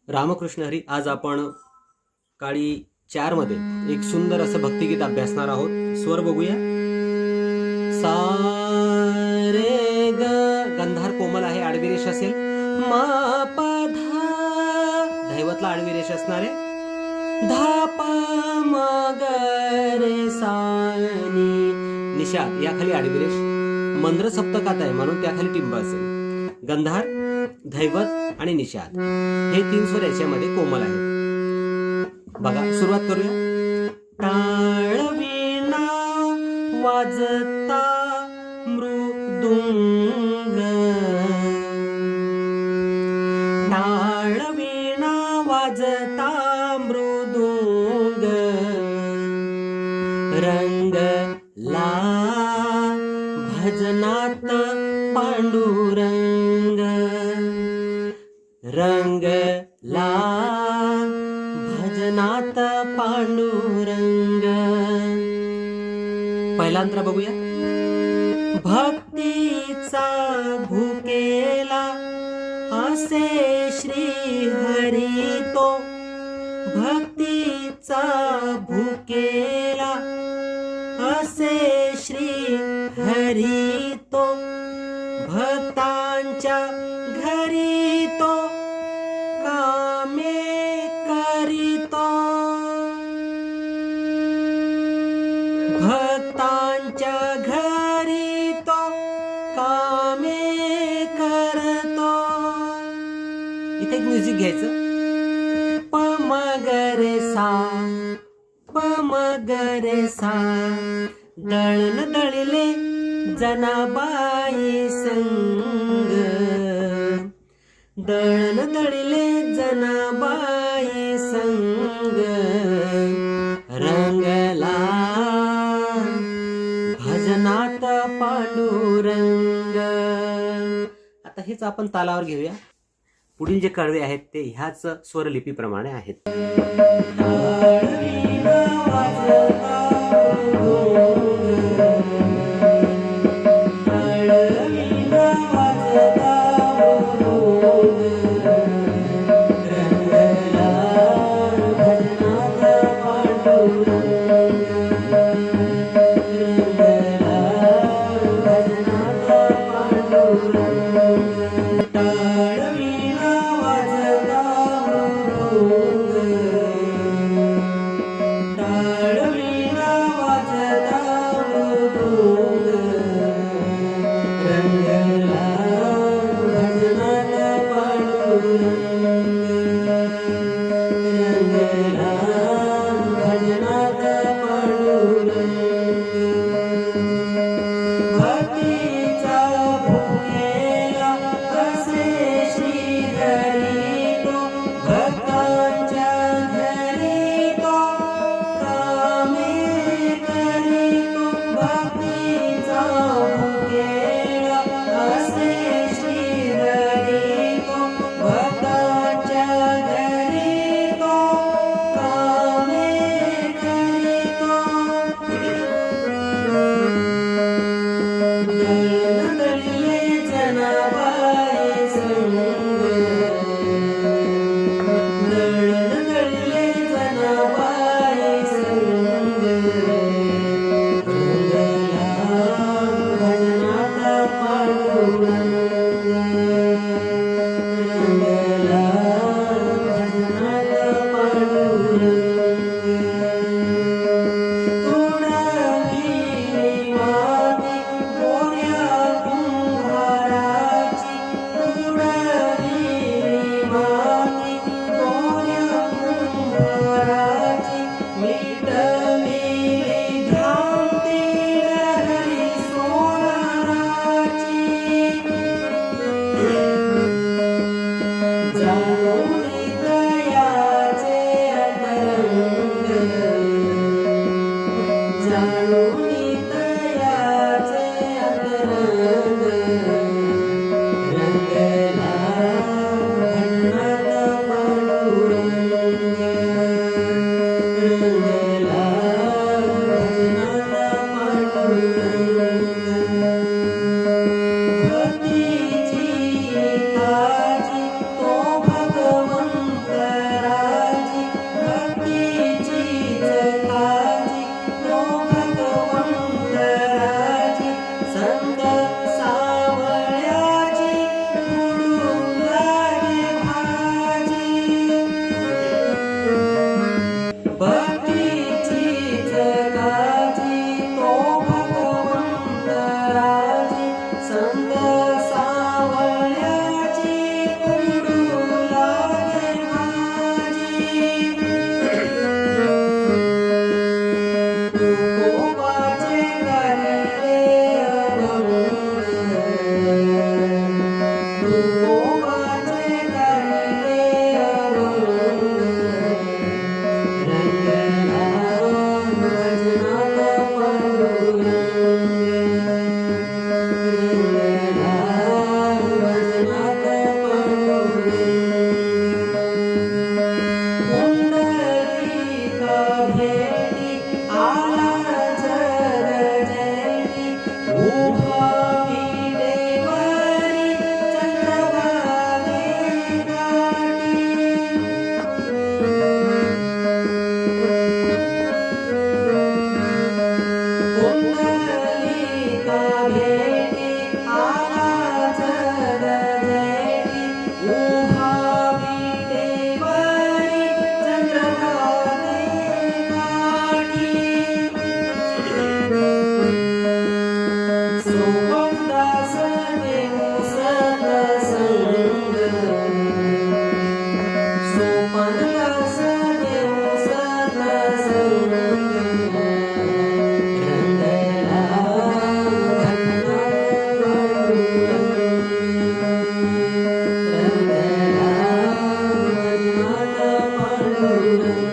रामकृष्ण हरी. आज आपण काळी 4 मध्ये एक सुंदर असं भक्तिगीत अभ्यासणार आहोत. स्वर बघूया. सा रे ग. गंधार कोमल आहे, आडवी रेष असेल. मा पा धा, धैवतला आडवी रेष असणार आहे. धा पा म ग रे सा नी. निषाद याखाली आडवी रेष. मंद्र सप्तकात आहे म्हणून त्याखाली टिंब असेल. गंधार, धैवत आणि निषाद हे 3 स्वर याच्यामध्ये कोमल आहेत. बघा, सुरुवात करूया. टाळ वीणा वाजता मृदुंग. टाळ वीणा वाजता मृदुंग. रंगला भजनात पांडुरंग. रंगला भजनात पांडुरंग. पहिला अंतरा बघूया. भक्तीचा भुकेला असे श्री हरी तो. भक्तीचा भुकेला असे श्री हरी तो. भक्तांच्या घरी तो कामे करीतो. भक्तांच्या घरी तो कामे करतो. इथे एक म्युझिक घ्यायचं. प म ग रे सा, प म ग रे सा. दळण दळिले जनाबाई संग. दळण दळिले जनाबाई संग. रंगला भजनात पांडुरंग. आता हेच आपण तालावर घेऊया. पुढील जे कडवे आहेत ते ह्याच स्वरलिपीप्रमाणे आहेत. सुर